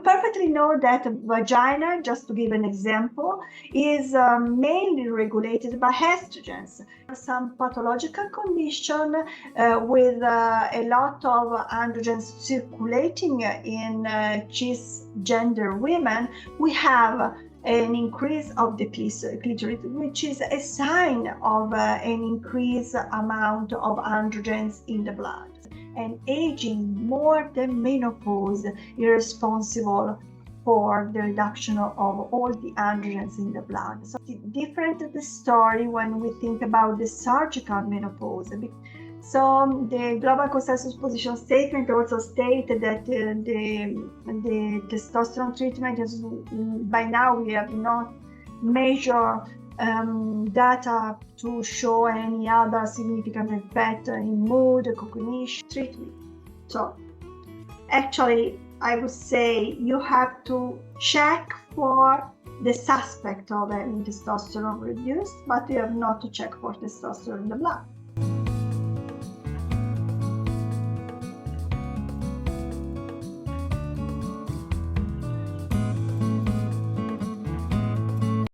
perfectly know that vagina, just to give an example, is mainly regulated by estrogens. Some pathological condition with a lot of androgens circulating in cisgender women, we have an increase of the clitoris, which is a sign of an increased amount of androgens in the blood. And aging more than menopause is responsible for the reduction of all the androgens in the blood. So different the story when we think about the surgical menopause. So the global consensus position statement also stated that the testosterone treatment is, by now we have not measured data to show any other significant effect in mood, cognition, treatment. So actually, I would say you have to check for the suspect of having testosterone reduced, but you have not to check for testosterone in the blood.